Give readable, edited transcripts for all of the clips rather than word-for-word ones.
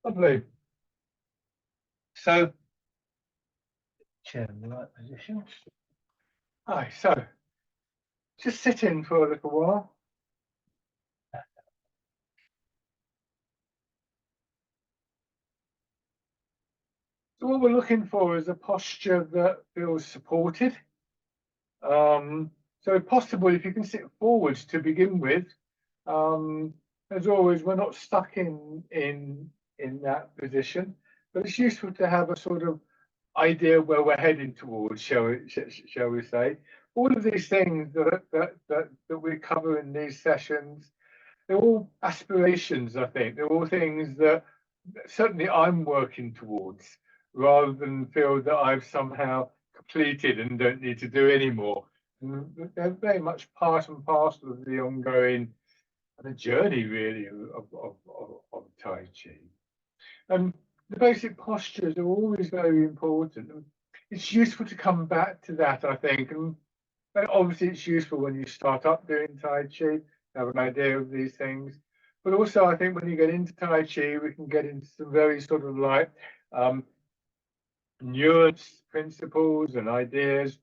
Lovely. So, chair in the right position. Hi, so just sit in for a little while. So what we're looking for is a posture that feels supported. So if possible, if you can sit forwards to begin with, as always, we're not stuck in that position, but it's useful to have a sort of idea where we're heading towards, shall we say. All of these things that we cover in these sessions, they're all aspirations, I think. They're all things that certainly I'm working towards, rather than feel that I've somehow completed and don't need to do any more. And they're very much part and parcel of the ongoing journey, really, of Tai Chi. And the basic postures are always very important. And it's useful to come back to that, I think. And obviously, it's useful when you start up doing Tai Chi, have an idea of these things. But also, I think when you get into Tai Chi, we can get into some very sort of like nuanced principles and ideas,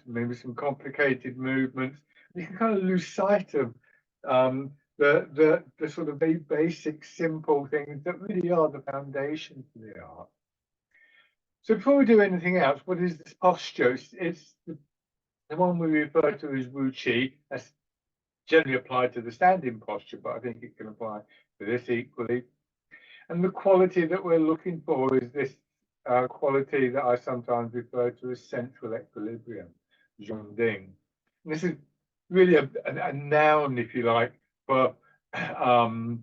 maybe some complicated movements. You can kind of lose sight of the sort of very basic, simple things that really are the foundation for the art. So before we do anything else, what is this posture? It's the one we refer to as Wu Chi. That's generally applied to the standing posture, but I think it can apply to this equally. And the quality that we're looking for is this quality that I sometimes refer to as central equilibrium, Zhongding. And this is really a noun, if you like, for the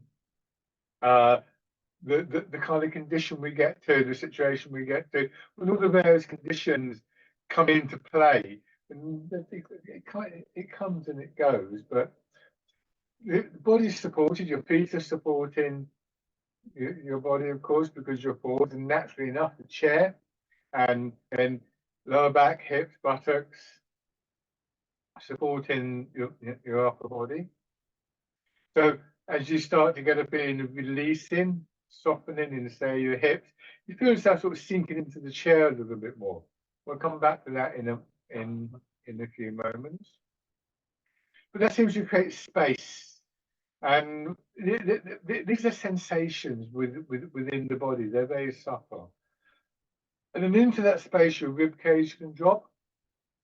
kind of condition we get to, the situation we get to, when all the various conditions come into play. And it comes and it goes, but the body's supported, your feet are supporting your body, of course, because you're forward, and naturally enough, the chair, and then lower back, hips, buttocks, supporting your upper body. So as you start to get a feeling of releasing, softening in, say, your hips, you feel yourself sort of sinking into the chair a little bit more. We'll come back to that in a few moments. But that seems to create space. And these are sensations within the body. They're very subtle. And then into that space, your rib cage can drop,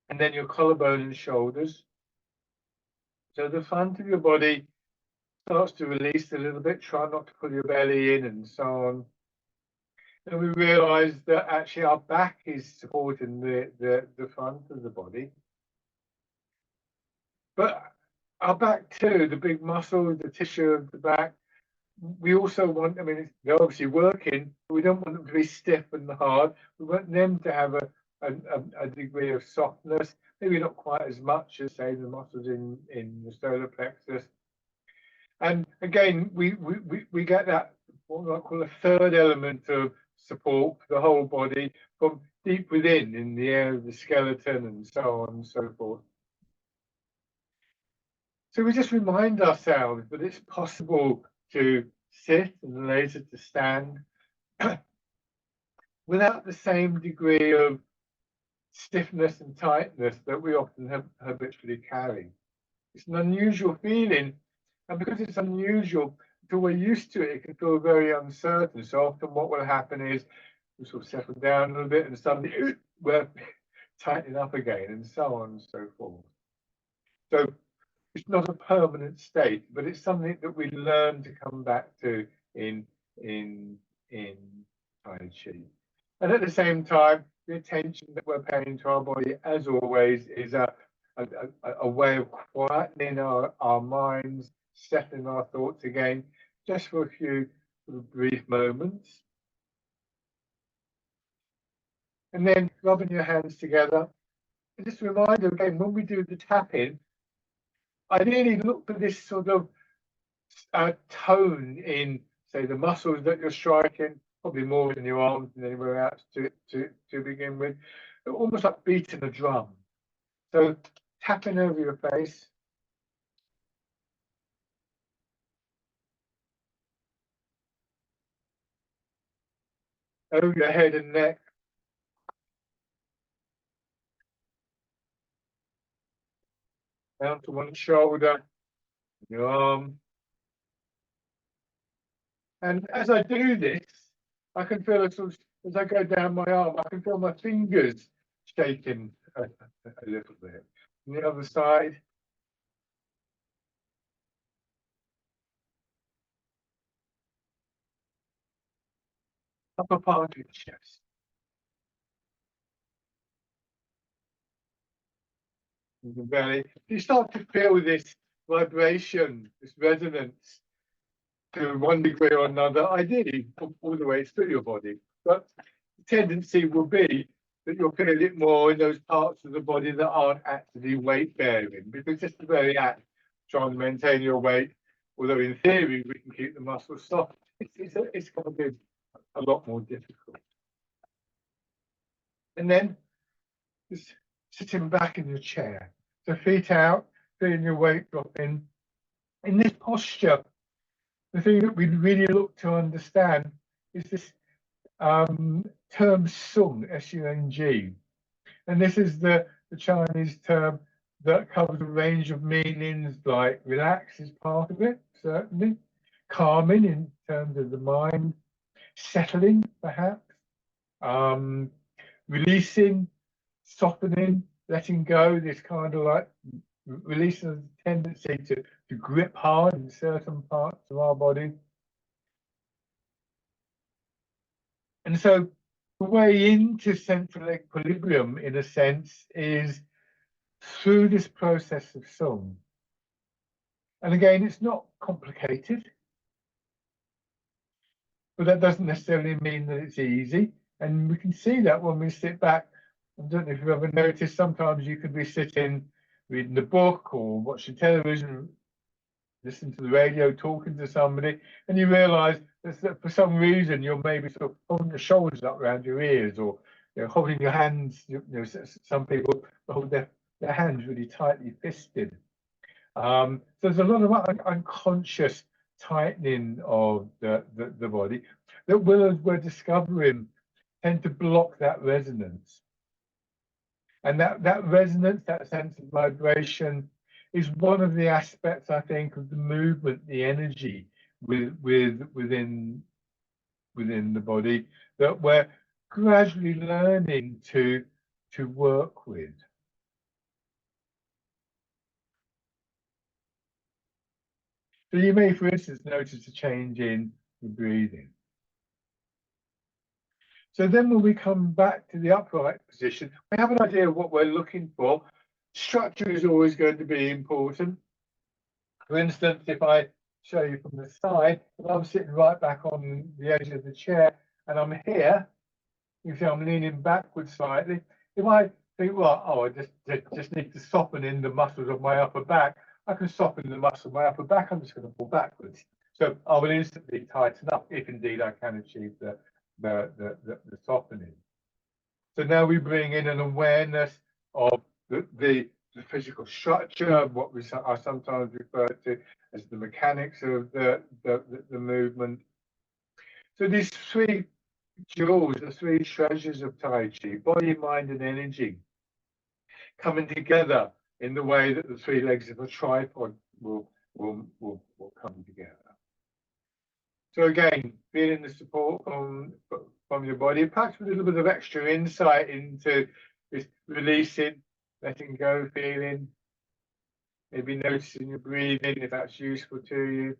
and then your collarbone and shoulders. So the front of your body starts to release a little bit. Try not to pull your belly in and so on. And we realize that actually our back is supporting the front of the body. But our back too, the big muscles, the tissue of the back, we also want, I mean, they're obviously working, but we don't want them to be stiff and hard. We want them to have a degree of softness, maybe not quite as much as, say, the muscles in the solar plexus. And again, we get that, what I call a third element of support for the whole body from deep within, in the area of the skeleton and so on and so forth. So we just remind ourselves that it's possible to sit and later to stand without the same degree of stiffness and tightness that we often habitually carry. It's an unusual feeling, and because it's unusual, until we're used to it, it can feel very uncertain. So often what will happen is we sort of settle down a little bit and suddenly we're tightening up again and so on and so forth. So it's not a permanent state, but it's something that we learn to come back to in Tai Chi. And at the same time, the attention that we're paying to our body, as always, is a way of quietening our minds, settling our thoughts again, just for a few sort of brief moments. And then rubbing your hands together. And just a reminder again, when we do the tapping, ideally look for this sort of tone in, say, the muscles that you're striking, probably more in your arms than anywhere else to begin with, almost like beating a drum. So tapping over your face. over your head and neck, down to one shoulder, your arm. And as I do this, I can feel a sort of, as I go down my arm, I can feel my fingers shaking a little bit. On the other side, upper part of your chest. The belly. You start to feel this vibration, this resonance to one degree or another, ideally all the way through your body. But the tendency will be that you'll feel it more in those parts of the body that aren't actually weight bearing, because just the very act trying to maintain your weight, although in theory we can keep the muscles soft, it's going to be a lot more difficult. And then just sitting back in your chair, so feet out, feeling your weight drop in. In this posture, the thing that we really look to understand is this term Sung, S-U-N-G. And this is the Chinese term that covers a range of meanings, like relax is part of it, certainly, calming in terms of the mind, settling perhaps, releasing, softening, letting go, this kind of like releasing the tendency to grip hard in certain parts of our body. And so the way into central equilibrium, in a sense, is through this process of Sung. And again, it's not complicated, but that doesn't necessarily mean that it's easy. And we can see that when we sit back. I don't know if you've ever noticed, sometimes you could be sitting reading a book or watching television, listening to the radio, talking to somebody, and you realise that for some reason you're maybe sort of holding your shoulders up around your ears, or holding your hands. Some people hold their hands really tightly fisted. So there's a lot of unconscious tightening of the body that we're discovering tend to block that resonance. And that resonance, that sense of vibration, is one of the aspects, I think, of the movement, the energy within the body that we're gradually learning to work with. So you may, for instance, notice a change in the breathing. So then when we come back to the upright position, we have an idea of what we're looking for. Structure is always going to be important. For instance, if I show you from the side, if I'm sitting right back on the edge of the chair and I'm here, you see I'm leaning backwards slightly. If I think, well, oh, I just need to soften in the muscles of my upper back, I can soften the muscle of my upper back. I'm just going to pull backwards. So I will instantly tighten up if indeed I can achieve the softening. So now we bring in an awareness of the physical structure, what I sometimes refer to as the mechanics of the movement. So these three jewels, the three treasures of Tai Chi, body, mind, and energy, coming together in the way that the three legs of a tripod will come together. So again, feeling the support from your body, perhaps with a little bit of extra insight into this releasing, letting go feeling, maybe noticing your breathing if that's useful to you.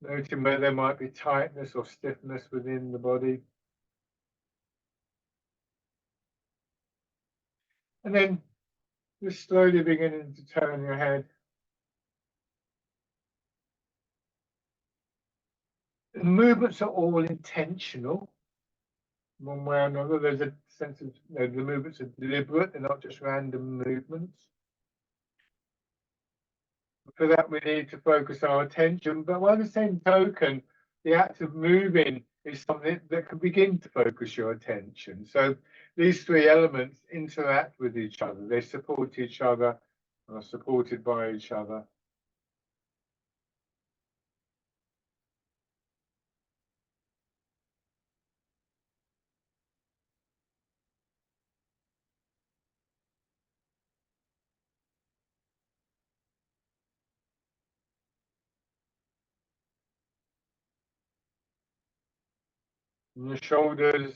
Noting where there might be tightness or stiffness within the body. And then just slowly beginning to turn your head. The movements are all intentional, one way or another. There's a sense of the movements are deliberate, they're not just random movements. For that, we need to focus our attention, but by the same token, the act of moving is something that can begin to focus your attention. So these three elements interact with each other, they support each other, and are supported by each other. and the shoulders,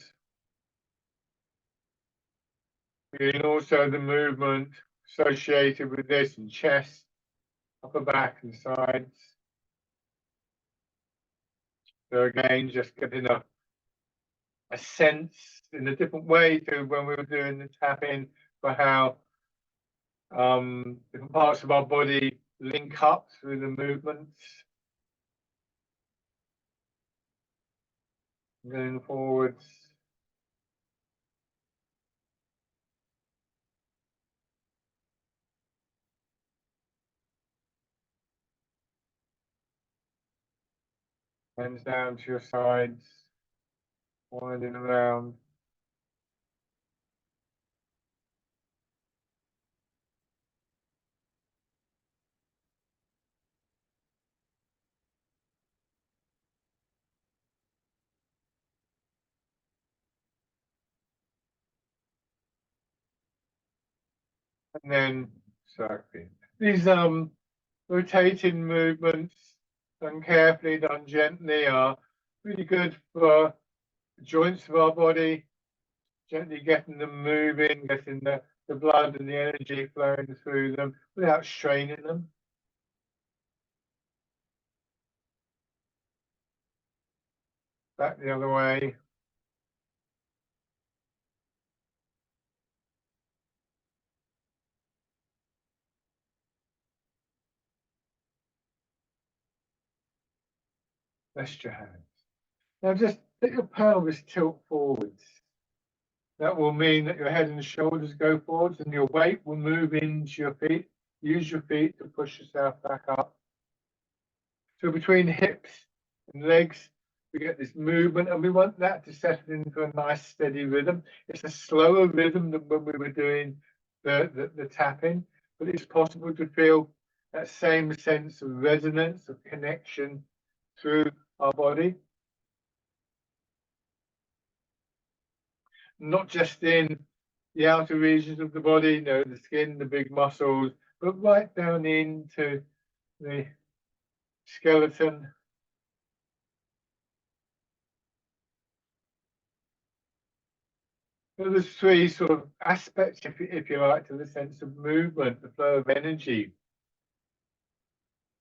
feeling also the movement associated with this in chest, upper back and sides. So again, just getting a sense in a different way to when we were doing the tapping for how different parts of our body link up through the movements. Going forwards. Hands down to your sides, winding around. And then circling. These rotating movements, done carefully, done gently, are really good for the joints of our body, gently getting them moving, getting the blood and the energy flowing through them without straining them. Back the other way. Rest your hands. Now just let your pelvis tilt forwards. That will mean that your head and shoulders go forwards and your weight will move into your feet. Use your feet to push yourself back up. So between hips and legs, we get this movement and we want that to settle into a nice steady rhythm. It's a slower rhythm than when we were doing the tapping, but it's possible to feel that same sense of resonance, of connection through our body. Not just in the outer regions of the body, you know, the skin, the big muscles, but right down into the skeleton. So there's three sort of aspects, if you like, to the sense of movement, the flow of energy.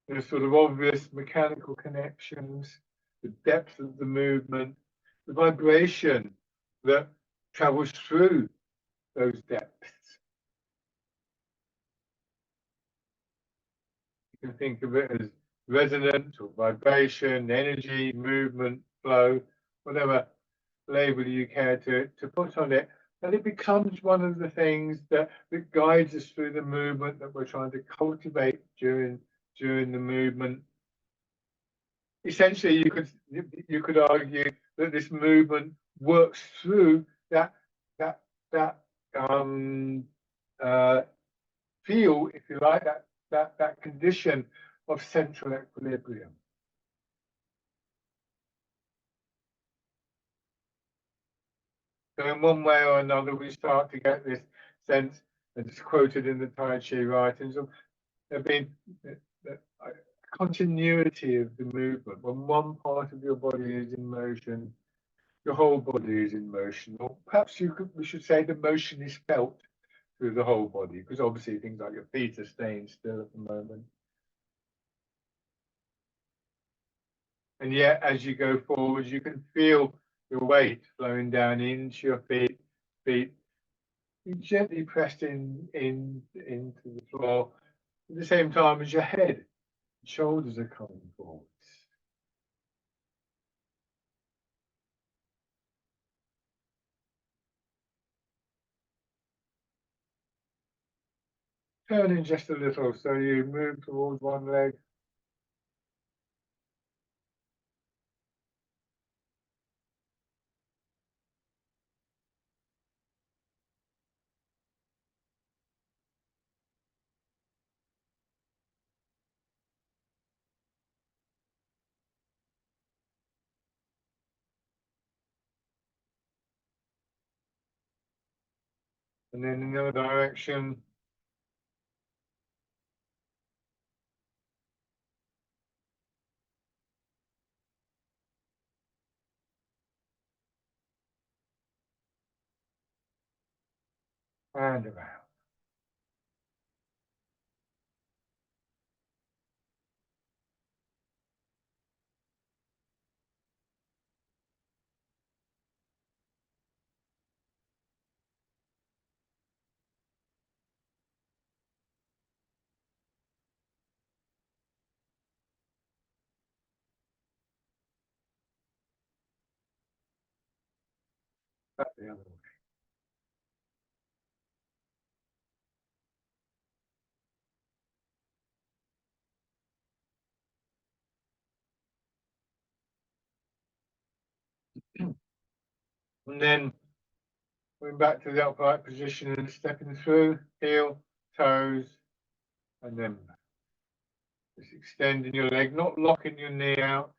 There's sort of obvious mechanical connections, the depth of the movement, the vibration that travels through those depths. You can think of it as resonance or vibration, energy, movement, flow, whatever label you care to put on it. And it becomes one of the things that guides us through the movement that we're trying to cultivate during the movement. Essentially, you could argue that this movement works through that that that feel, if you like, that condition of central equilibrium. So in one way or another, we start to get this sense, and it's quoted in the Tai Chi writings, of there being a continuity of the movement. When one part of your body is in motion, your whole body is in motion. Or perhaps we should say the motion is felt through the whole body, because obviously things like your feet are staying still at the moment. And yet, as you go forward, you can feel your weight flowing down into your feet gently pressed into the floor at the same time as your head and shoulders are coming forwards. Turning just a little, so you move towards one leg. And then in the other direction. and around. Back the other way. And then going back to the upright position and stepping through, heel, toes, and then just extending your leg, not locking your knee out.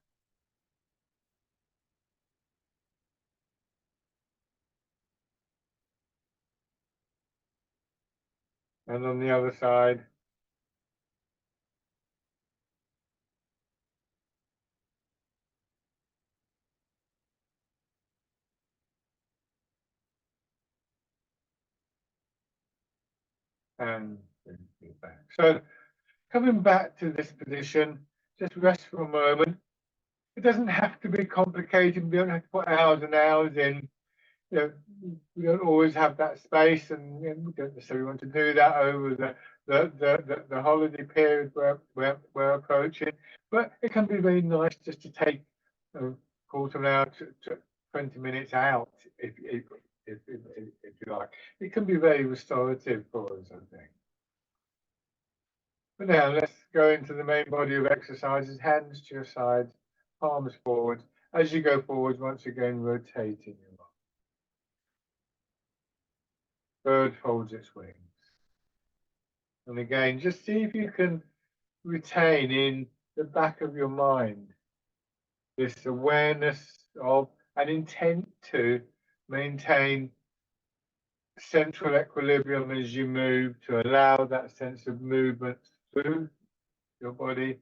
And on the other side. And back. So coming back to this position, just rest for a moment. It doesn't have to be complicated. We don't have to put hours and hours in. You know, we don't always have that space, and we don't necessarily want to do that over the holiday period we're approaching. But it can be very nice just to take a quarter of an hour to 20 minutes out, if you like. It can be very restorative for us, I think. But now let's go into the main body of exercises. Hands to your sides, palms forward. As you go forward, once again, rotating your arm. Bird folds its wings. And again, just see if you can retain in the back of your mind this awareness of an intent to maintain central equilibrium as you move, to allow that sense of movement through your body.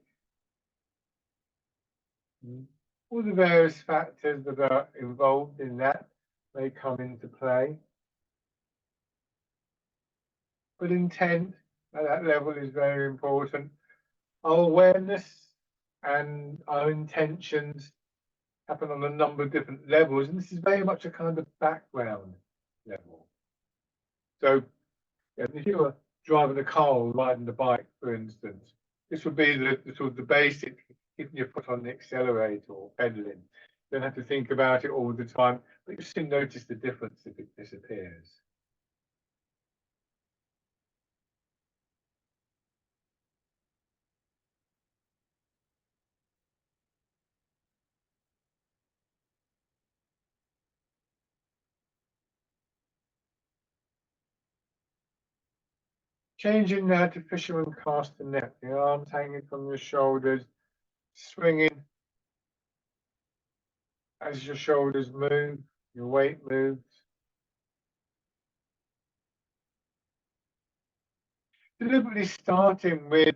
All the various factors that are involved in that may come into play. But intent at that level is very important. Our awareness and our intentions happen on a number of different levels, and this is very much a kind of background level. So if you were driving a car or riding a bike, for instance, this would be the sort of the basic, keeping your foot on the accelerator or pedaling. You don't have to think about it all the time, but you soon notice the difference if it disappears. Changing now to fisherman castanet, the arms hanging from your shoulders, swinging as your shoulders move, your weight moves. Deliberately starting with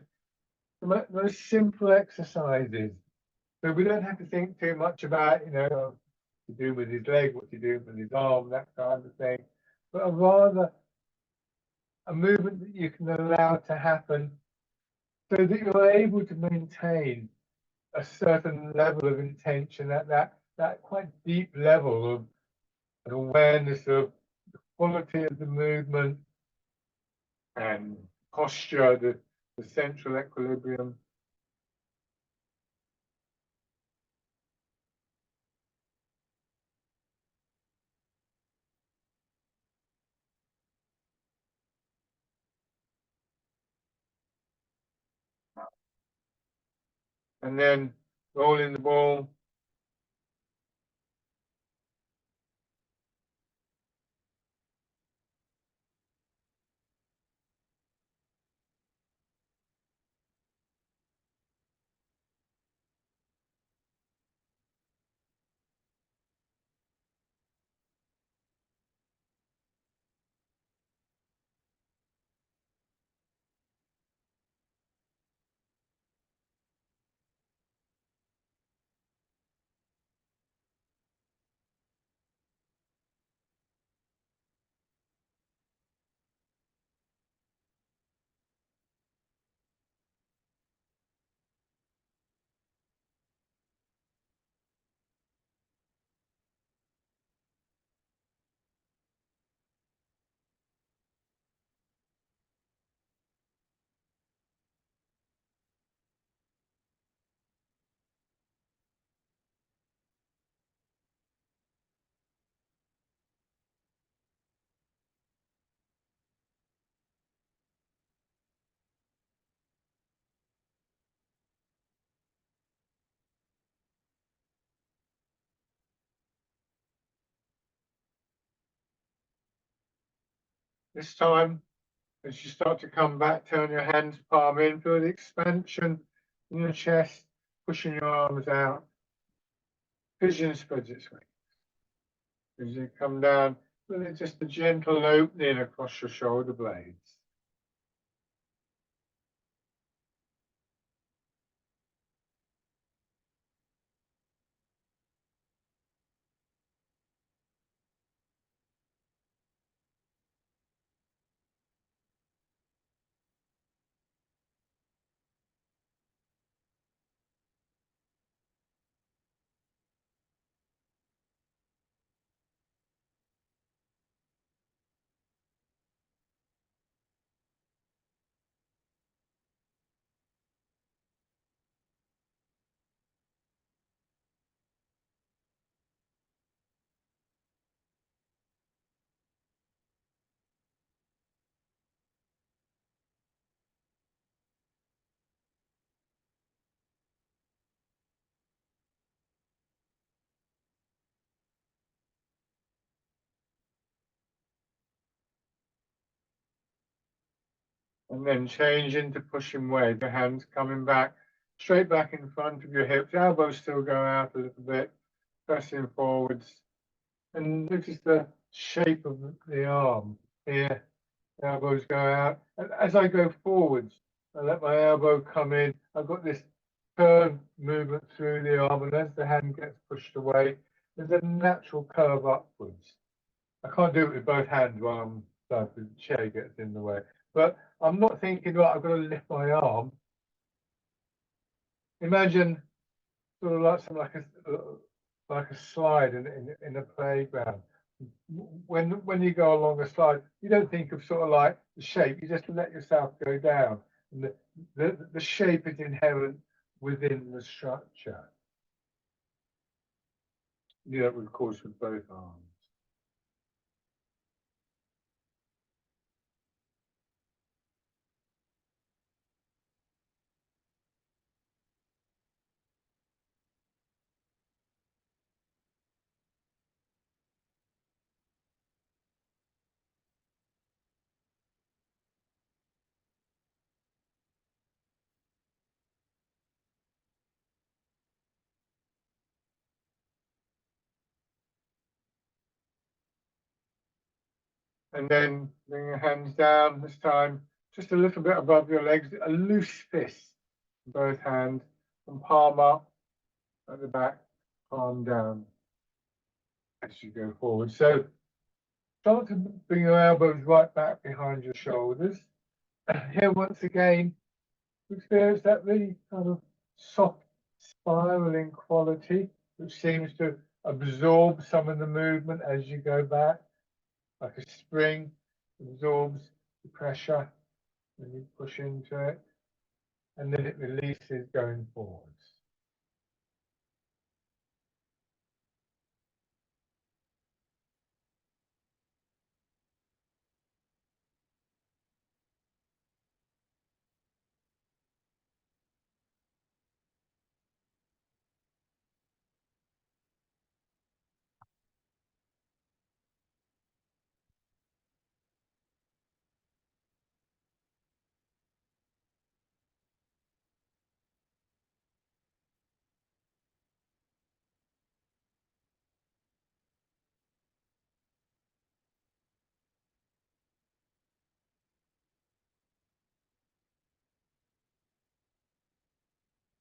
the most simple exercises. So we don't have to think too much about, what to do with his leg, what to do with his arm, that kind of thing. But rather a movement that you can allow to happen so that you're able to maintain a certain level of intention at that quite deep level of an awareness of the quality of the movement and posture, the central equilibrium. And then rolling the ball. This time, as you start to come back, turn your hands palm in, feel the expansion in your chest, pushing your arms out. Pigeon spreads its wings. As you come down, feel just a gentle opening across your shoulder blades. And then change into pushing wave. Your hands coming back, straight back in front of your hips. Elbows still go out a little bit, pressing forwards. And notice the shape of the arm here. The elbows go out. And as I go forwards, I let my elbow come in. I've got this curved movement through the arm, and as the hand gets pushed away, there's a natural curve upwards. I can't do it with both hands while the chair gets in the way. But I'm not thinking, right, I've got to lift my arm. Imagine sort of like something like a slide in a playground. When you go along a slide, you don't think of sort of like the shape. You just let yourself go down, and the shape is inherent within the structure. You know, of course, with both arms. And then bring your hands down this time, just a little bit above your legs, a loose fist in both hands, and palm up at the back, palm down as you go forward. So start to bring your elbows right back behind your shoulders. Here, once again, experience that really kind of soft spiraling quality, which seems to absorb some of the movement as you go back, like a spring absorbs the pressure when you push into it, and then it releases going forwards.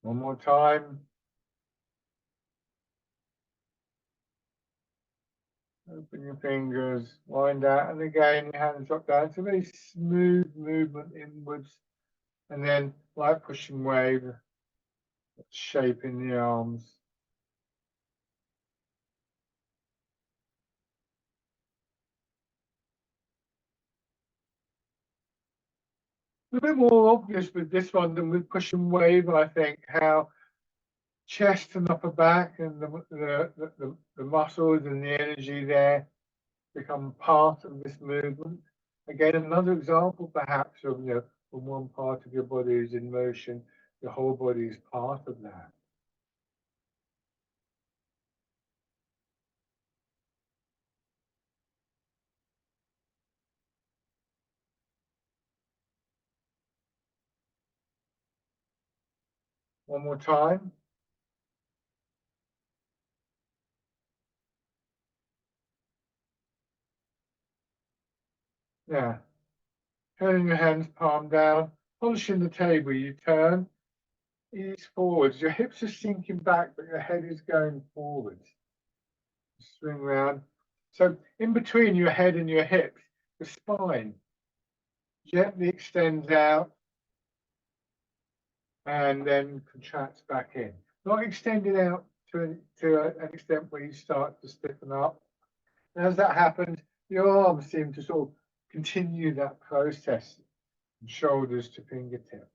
One more time. Open your fingers, wind out, and again your hands drop down. It's a very smooth movement inwards, and then like pushing wave, shaping the arms. A bit more obvious with this one than with pushing wave, I think, how chest and upper back and the muscles and the energy there become part of this movement. Again, another example perhaps of, you know, when one part of your body is in motion, the whole body is part of that. One more time. Yeah. Turning your hands palm down, polishing the table. You turn, ease forwards. Your hips are sinking back, but your head is going forwards. Swing round. So in between your head and your hips, the spine gently extends out and then contracts back in. Not extended out to an extent where you start to stiffen up. And as that happens, your arms seem to sort of continue that process from shoulders to fingertips.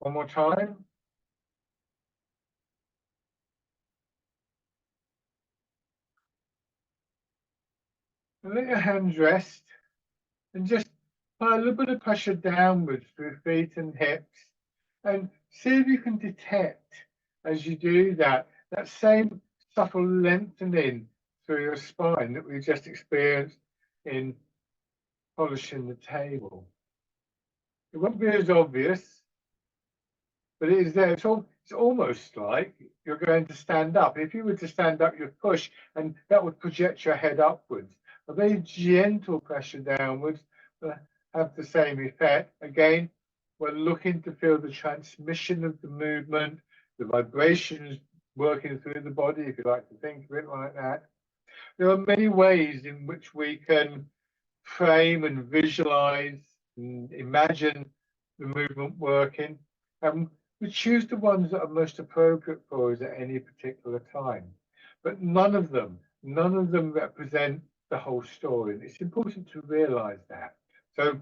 One more time. And let your hands rest and just apply a little bit of pressure downwards through feet and hips. And see if you can detect as you do that, that same subtle lengthening through your spine that we just experienced in polishing the table. It won't be as obvious, but it is there. It's almost like you're going to stand up. If you were to stand up, you'd push, and that would project your head upwards. A very gentle pressure downwards will have the same effect. Again, we're looking to feel the transmission of the movement, the vibrations working through the body, if you like to think of it like that. There are many ways in which we can frame and visualize and imagine the movement working. And we choose the ones that are most appropriate for us at any particular time. But none of them represent the whole story. It's important to realize that. So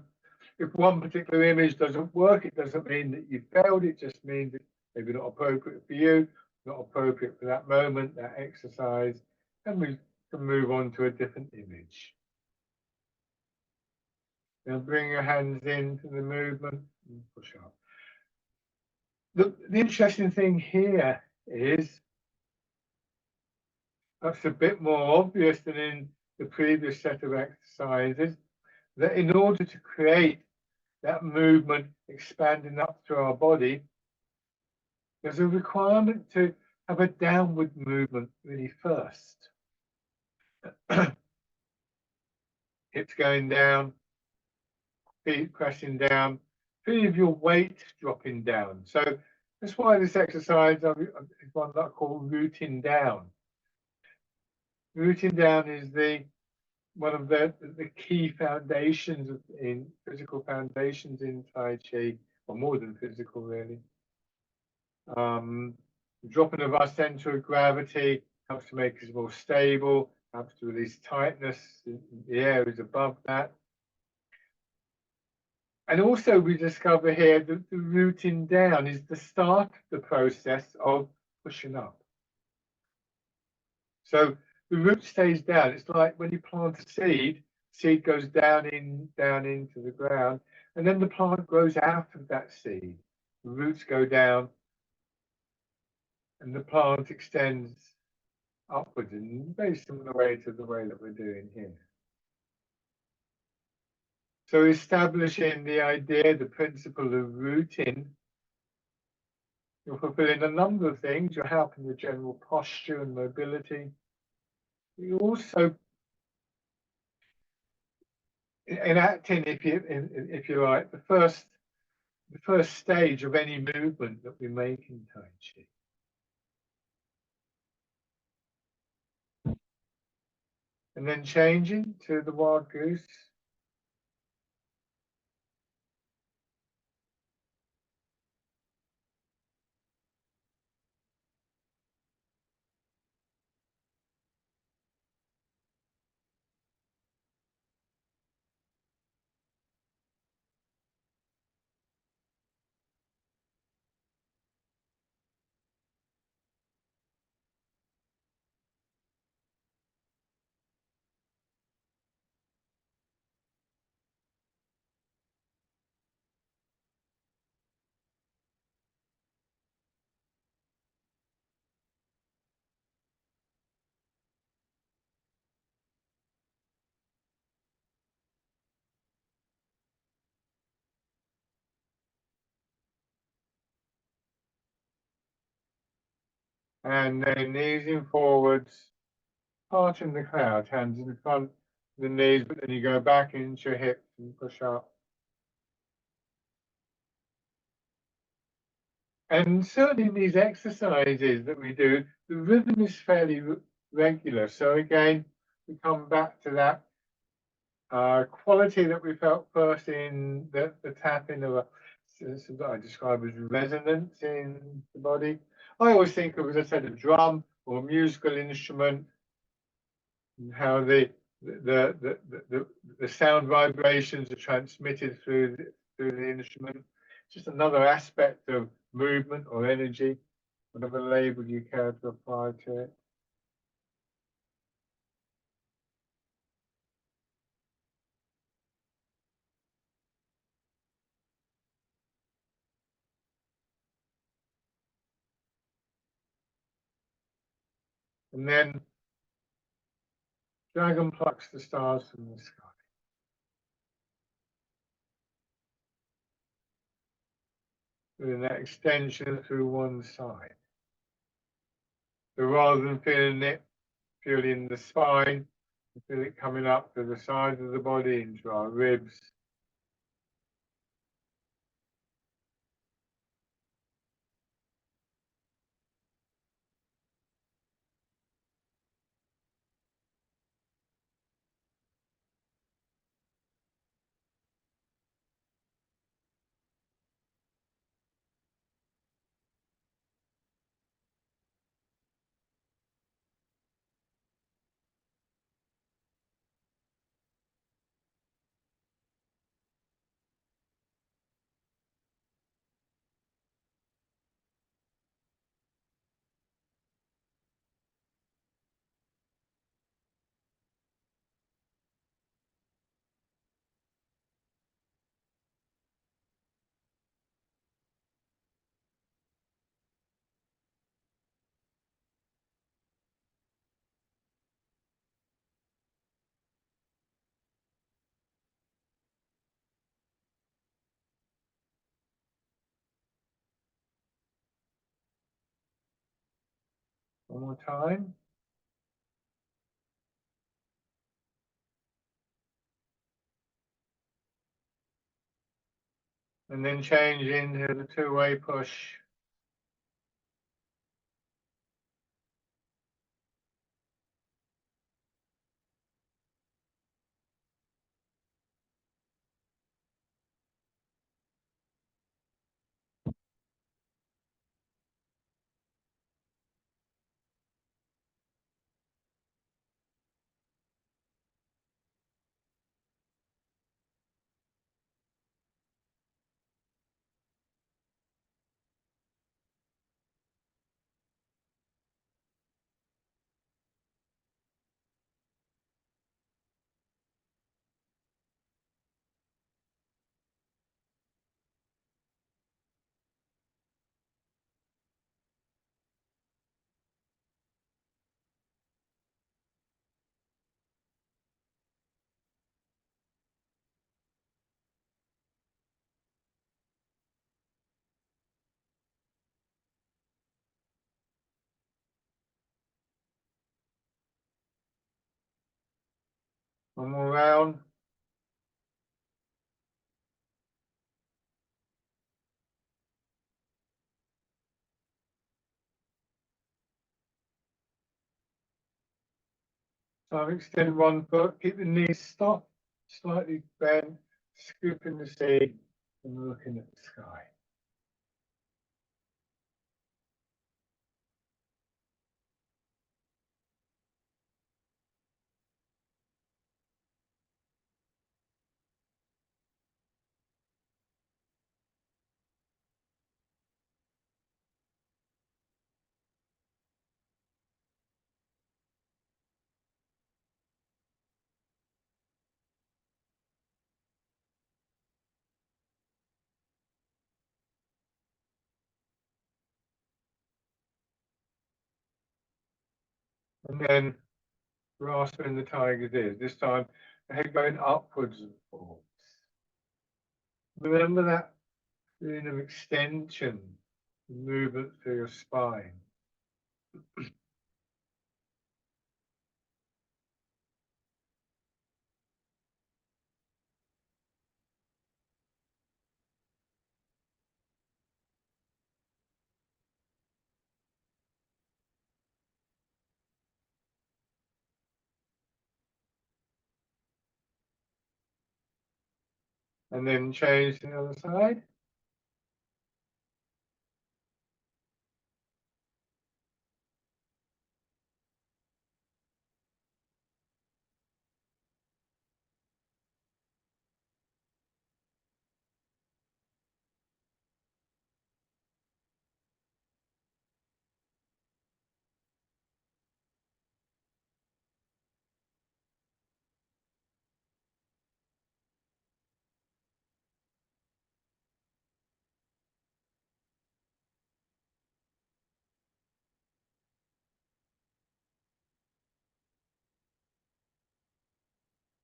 if one particular image doesn't work, it doesn't mean that you failed. It just means it's maybe not appropriate for you, not appropriate for that moment, that exercise, and we can move on to a different image. Now bring your hands into the movement and push up. The interesting thing here is, that's a bit more obvious than in the previous set of exercises, that in order to create that movement expanding up through our body, there's a requirement to have a downward movement really first. Hips going down, feet pressing down, feel your weight dropping down. So that's why this exercise is one that I call rooting down. Rooting down is one of the key foundations in physical foundations in Tai Chi, or more than physical, really. Dropping of our center of gravity helps to make us more stable, helps to release tightness in the areas above that. And also we discover here that the rooting down is the start of the process of pushing up. So the root stays down. It's like when you plant a seed, seed goes down into the ground, and then the plant grows out of that seed. The roots go down, and the plant extends upwards in a very similar way to the way that we're doing here. So establishing the idea, the principle of rooting, you're fulfilling a number of things. You're helping the general posture and mobility. You also enacting, if you like, the first stage of any movement that we make in Tai Chi. And then changing to the wild goose. And then easing forwards, parting the cloud, hands in front of the knees, but then you go back into your hips and push up. And certainly in these exercises that we do, the rhythm is fairly regular. So again, we come back to that quality that we felt first in the tapping of that I describe as resonance in the body. I always think of, as I said, a drum or a musical instrument, and how the sound vibrations are transmitted through the instrument. Just another aspect of movement or energy, whatever label you care to apply to it. And then dragon plucks the stars from the sky. Doing that extension through one side. So rather than feeling it purely in the spine, you feel it coming up to the sides of the body, into our ribs. One more time. And then change into the two-way push. One more round. So extend one foot, keep the knees stopped, slightly bent, scooping the seat and looking at the sky. And then grasping the tiger's ears. This time, the head going upwards and forwards. Remember that feeling of extension, movement through your spine. And then change to the other side.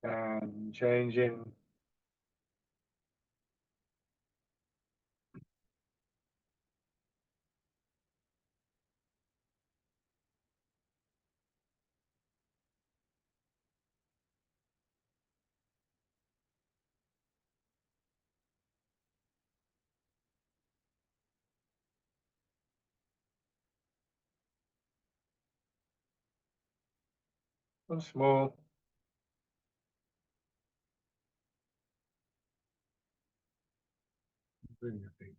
And changing. Once more. Bring your feet.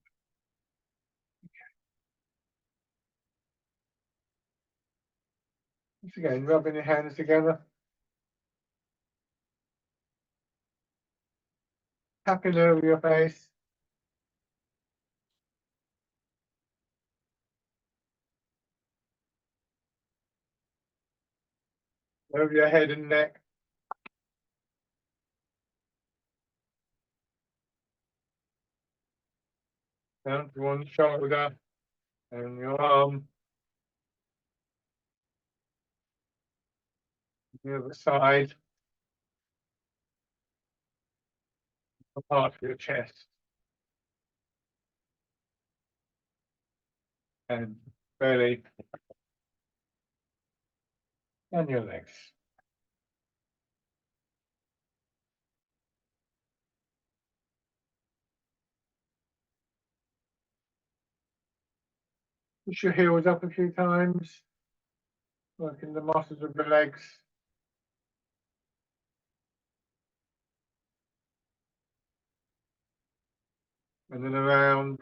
Once again, rubbing your hands together. Tapping over your face. Over your head and neck. Down to one shoulder and your arm. The other side. Part of your chest. And belly. And your legs. Push your heels up a few times. Working the muscles of the legs. And then around.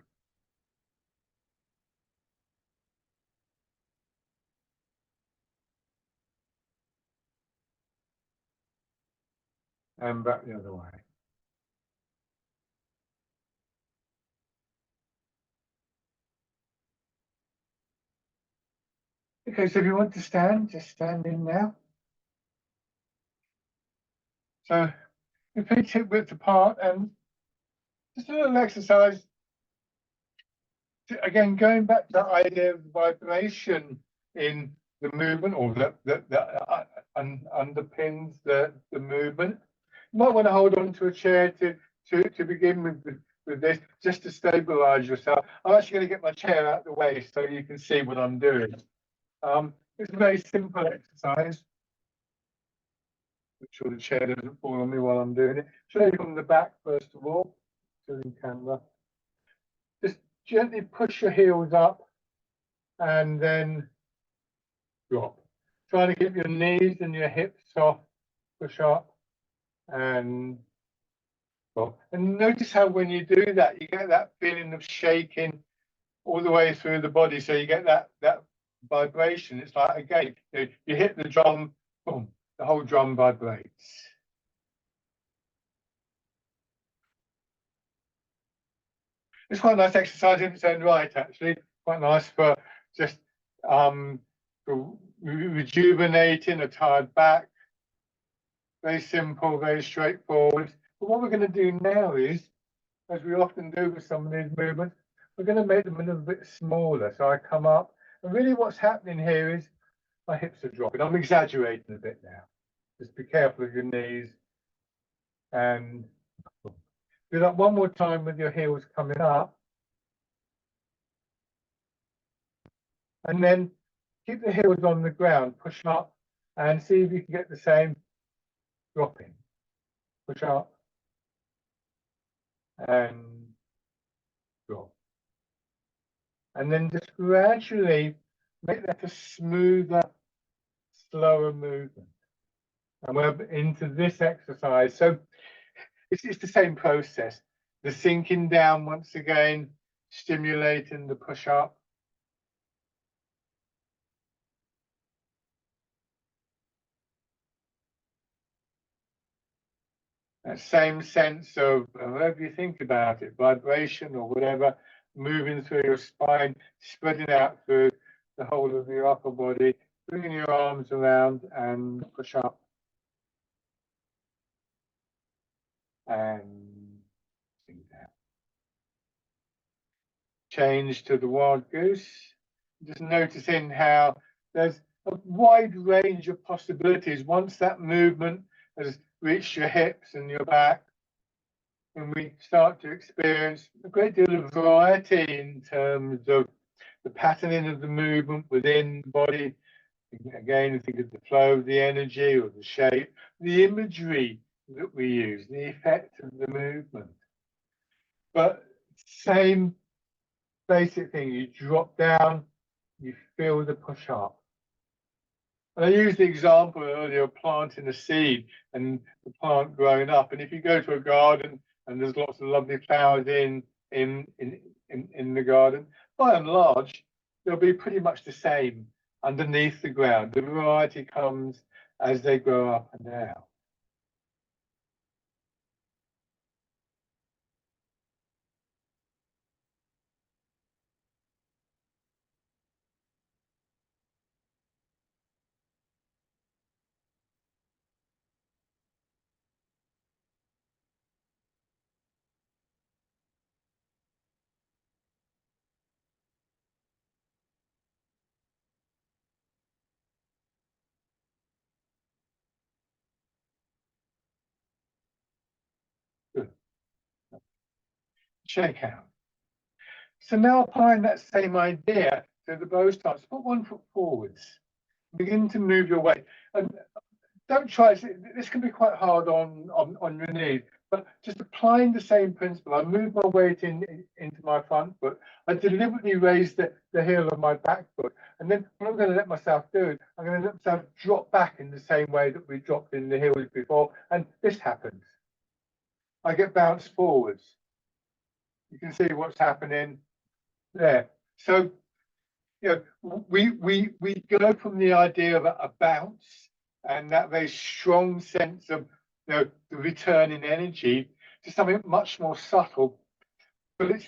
And back the other way. Okay, so if you want to stand, just stand in now. So your feet hip width apart and just a little exercise. Again, going back to the idea of vibration in the movement, or that underpins the movement. You might want to hold on to a chair to begin with this, just to stabilize yourself. I'm actually going to get my chair out of the way so you can see what I'm doing. It's a very simple exercise. Make sure the chair doesn't fall on me while I'm doing it. Show you from the back first of all, to the camera. Just gently push your heels up and then drop. Try to keep your knees and your hips soft, push up and drop. And notice how when you do that, you get that feeling of shaking all the way through the body. So you get that vibration. It's like, again, you hit the drum, boom, the whole drum vibrates. It's quite a nice exercise in its own right, actually. Quite nice for just for rejuvenating a tired back. Very simple, very straightforward. But what we're going to do now is, as we often do with some of these movements, we're going to make them a little bit smaller. So I come up, and really what's happening here is my hips are dropping. I'm exaggerating a bit now. Just be careful of your knees. And do that one more time with your heels coming up. And then keep the heels on the ground, push up, and see if you can get the same dropping. Push up and drop. And then just gradually make that a smoother, slower movement. And we're into this exercise. So it's the same process. The sinking down once again, stimulating the push up. That same sense of, however you think about it, vibration or whatever, moving through your spine, spreading out through the whole of your upper body, bringing your arms around and push up. And sink down. Change to the wild goose. Just noticing how there's a wide range of possibilities once that movement has reached your hips and your back, and we start to experience a great deal of variety in terms of the patterning of the movement within the body. Again, think of the flow of the energy or the shape, the imagery that we use, the effect of the movement. But same basic thing, you drop down, you feel the push up. And I used the example earlier of planting a seed and the plant growing up. And if you go to a garden and there's lots of lovely flowers in the garden, by and large, they'll be pretty much the same underneath the ground. The variety comes as they grow up and down. Good. Shake out. So now applying that same idea to the bow stance, put one foot forwards. Begin to move your weight. And don't try, this can be quite hard on your knees, but just applying the same principle. I move my weight into my front foot. I deliberately raise the heel of my back foot. And then what I'm going to let myself do is I'm going to let myself drop back in the same way that we dropped in the heels before. And this happens. I get bounced forwards. You can see what's happening there. So, you know, we go from the idea of a bounce and that very strong sense of, you know, the return in energy to something much more subtle, but it's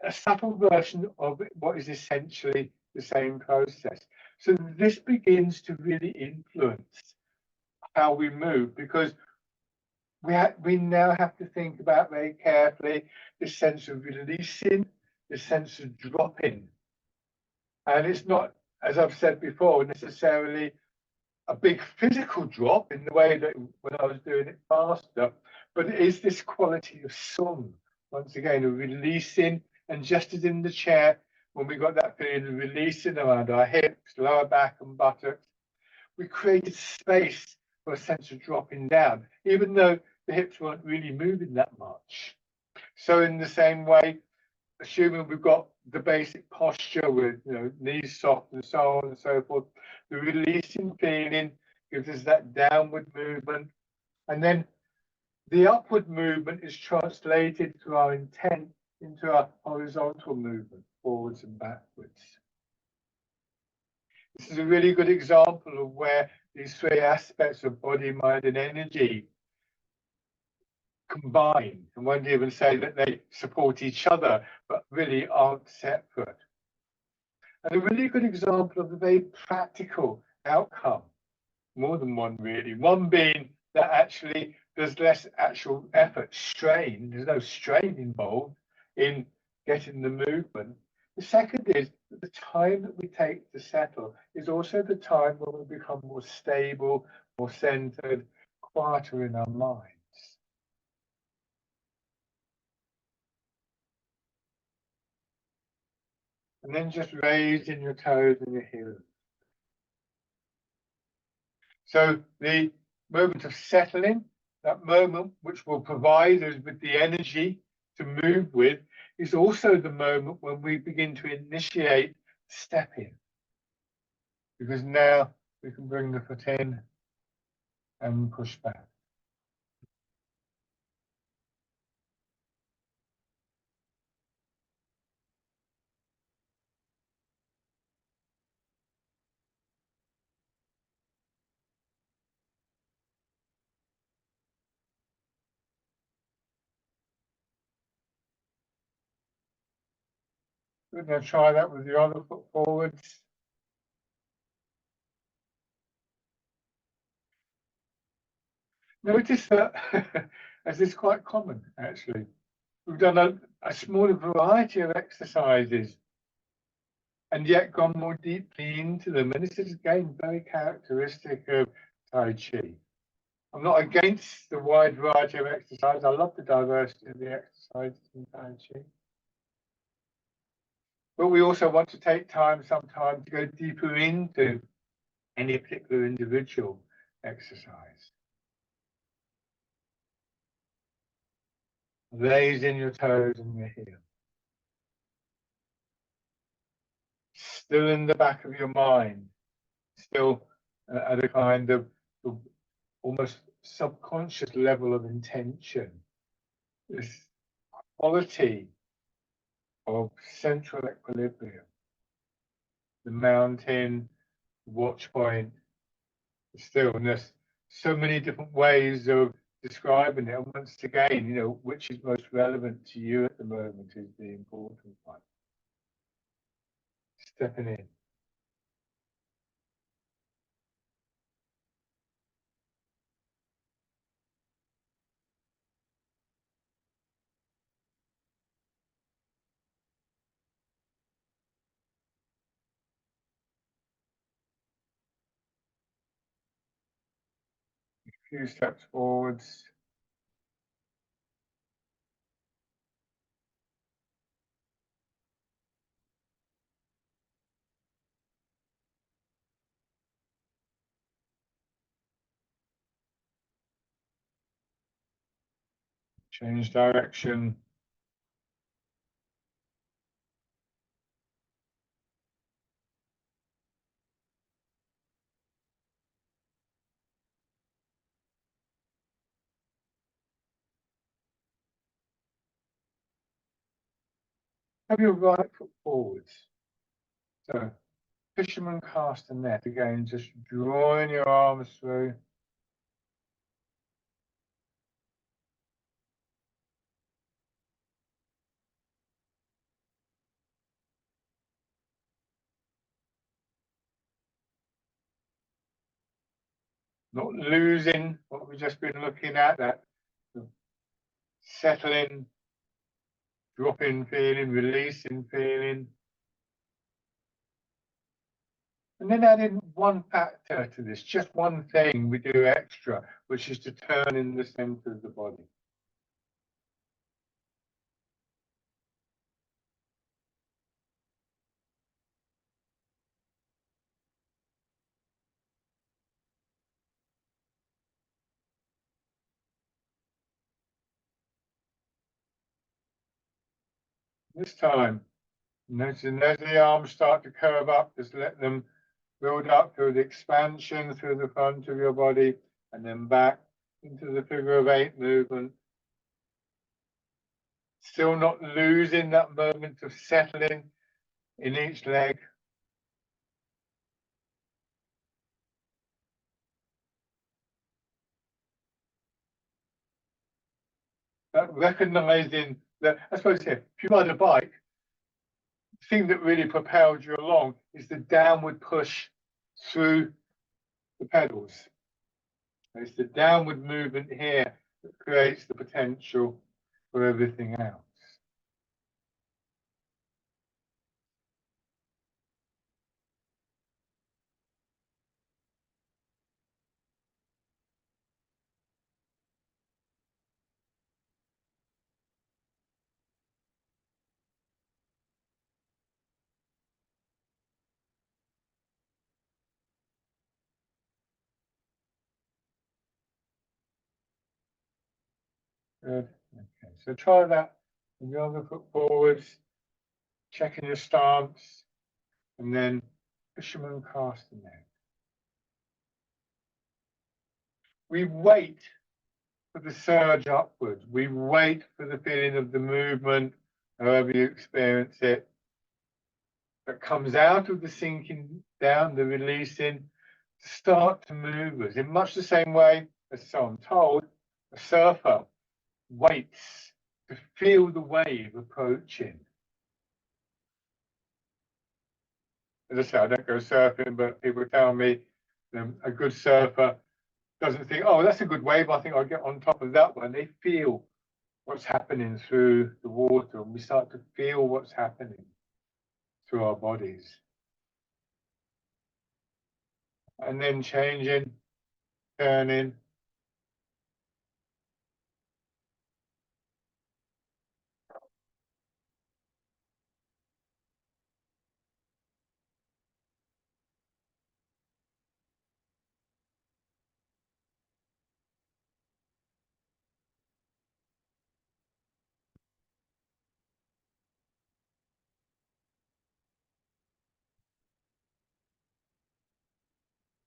a subtle version of what is essentially the same process. So this begins to really influence how we move, because we now have to think about very carefully this sense of releasing, this sense of dropping. And it's not, as I've said before, necessarily a big physical drop in the way that when I was doing it faster, but it is this quality of song, once again, of releasing. And just as in the chair, when we got that feeling of releasing around our hips, lower back and buttocks, we created space for a sense of dropping down, even though the hips weren't really moving that much. So in the same way, assuming we've got the basic posture with, you know, knees soft and so on and so forth, the releasing feeling gives us that downward movement, and then the upward movement is translated through our intent into our horizontal movement, forwards and backwards. This is a really good example of where these three aspects of body, mind, and energy combine. And won't even say that they support each other, but really aren't separate. And a really good example of the very practical outcome, more than one really. One being that actually there's less actual effort, strain. There's no strain involved in getting the movement. The second is that the time that we take to settle is also the time when we become more stable, more centered, quieter in our minds. And then just raising your toes and your heels. So the moment of settling, that moment which will provide us with the energy to move with, is also the moment when we begin to initiate stepping. Because now we can bring the foot in and push back. We're going to try that with the other foot forwards. Notice that, as is quite common actually, we've done a smaller variety of exercises and yet gone more deeply into them. And this is again very characteristic of Tai Chi. I'm not against the wide variety of exercise. I love the diversity of the exercises in Tai Chi. But we also want to take time sometimes to go deeper into any particular individual exercise. Raising your toes and your heel. Still in the back of your mind, still at a kind of almost subconscious level of intention. This quality of central equilibrium, the mountain, watch point, the stillness, so many different ways of describing it. And once again, which is most relevant to you at the moment is the important one. Stepping in. A few steps forwards. Change direction. Have your right foot forwards. So fisherman cast a net. Again, just drawing your arms through. Not losing what we've just been looking at, that settling, dropping feeling, releasing feeling. And then adding one factor to this, just one thing we do extra, which is to turn in the center of the body. This time, notice as the arms start to curve up, just let them build up through the expansion through the front of your body and then back into the figure of eight movement. Still not losing that moment of settling in each leg. That recognizing that, I suppose here, if you ride a bike, the thing that really propels you along is the downward push through the pedals. It's the downward movement here that creates the potential for everything else. Good. Okay, so try that with the other foot forwards, checking your stance, and then fisherman cast the net. We wait for the surge upwards. We wait for the feeling of the movement, however you experience it, that comes out of the sinking down, the releasing, to start to move us in much the same way as, so I'm told, a surfer waits to feel the wave approaching. As I say, I don't go surfing, but people tell me a good surfer doesn't think, oh, that's a good wave, I think I'll get on top of that one. They feel what's happening through the water, and we start to feel what's happening through our bodies. And then changing, turning.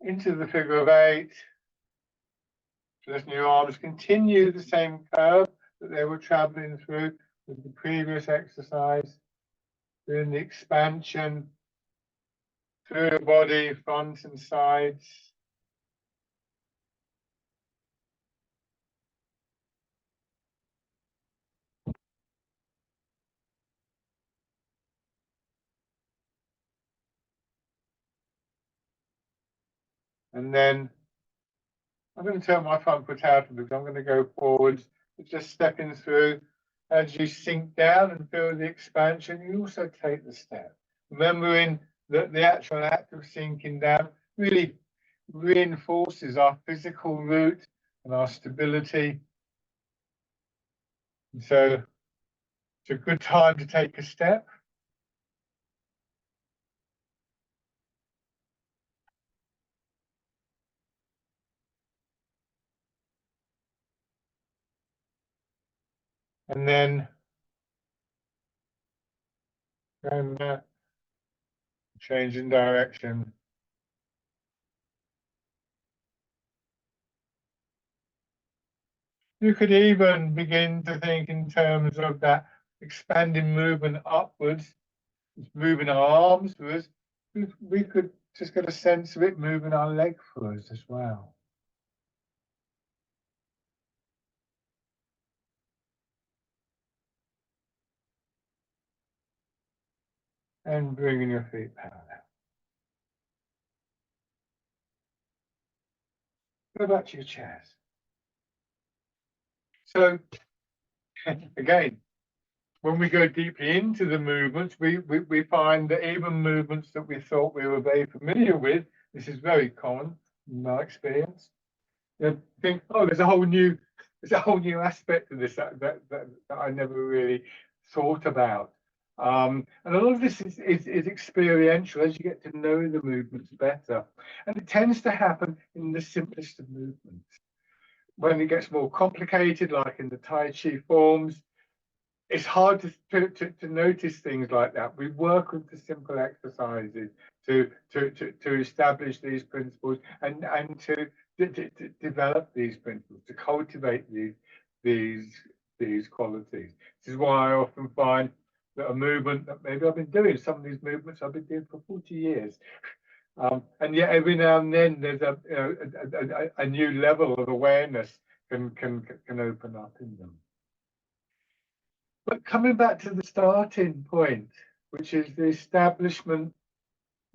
Into the figure of 8. Letting your arms continue the same curve that they were traveling through with the previous exercise. Doing the expansion through your body, front and sides. And then I'm going to turn my front foot out because I'm going to go forwards, just stepping through. As you sink down and feel the expansion, you also take the step, remembering that the actual act of sinking down really reinforces our physical root and our stability. And so it's a good time to take a step. And then going back, changing direction. You could even begin to think in terms of that expanding movement upwards, moving our arms for us. We could just get a sense of it moving our leg for us as well. And bringing your feet parallel. Go back to your chairs. So, again, when we go deeply into the movements, we find that even movements that we thought we were very familiar with, this is very common in my experience, you think, oh, there's a whole new aspect of this that I never really thought about. And a lot of this is experiential as you get to know the movements better. And it tends to happen in the simplest of movements. When it gets more complicated, like in the Tai Chi forms, it's hard to notice things like that. We work with the simple exercises to establish these principles and to develop these principles, to cultivate these qualities. This is why I often find that a movement that maybe I've been doing, some of these movements I've been doing for 40 years. And yet every now and then there's a new level of awareness can open up in them. But coming back to the starting point, which is the establishment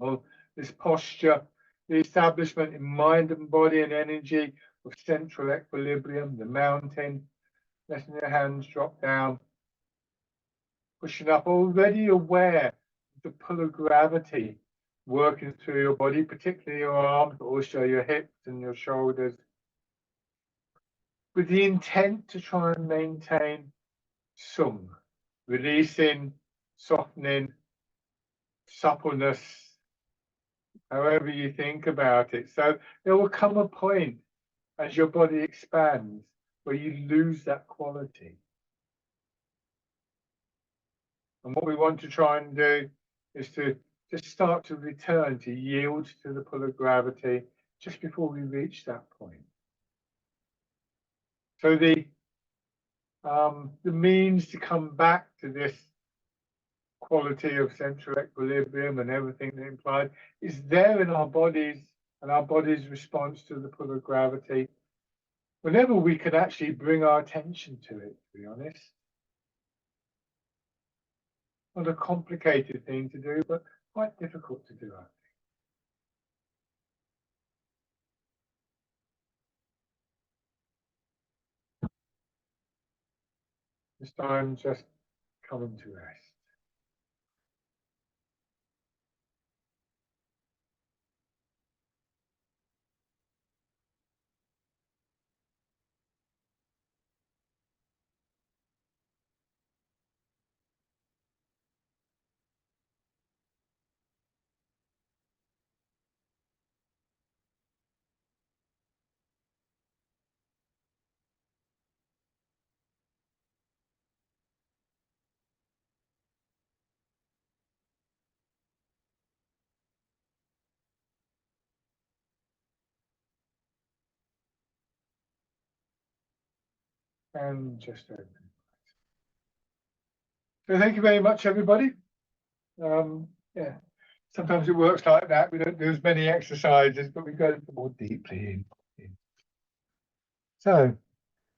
of this posture, the establishment in mind and body and energy of central equilibrium, the mountain, letting your hands drop down, pushing up, already aware of the pull of gravity working through your body, particularly your arms, but also your hips and your shoulders, with the intent to try and maintain sum, releasing, softening, suppleness, however you think about it. So there will come a point as your body expands where you lose that quality. And what we want to try and do is to just start to return to yield to the pull of gravity just before we reach that point. So the means to come back to this quality of central equilibrium and everything that implied is there in our bodies and our body's response to the pull of gravity whenever we can actually bring our attention to it, to be honest. Not a complicated thing to do, but quite difficult to do, I think. This time, just coming to rest. And just open. So thank you very much, everybody. Yeah, sometimes it works like that. We don't do as many exercises, but we go more deeply in. So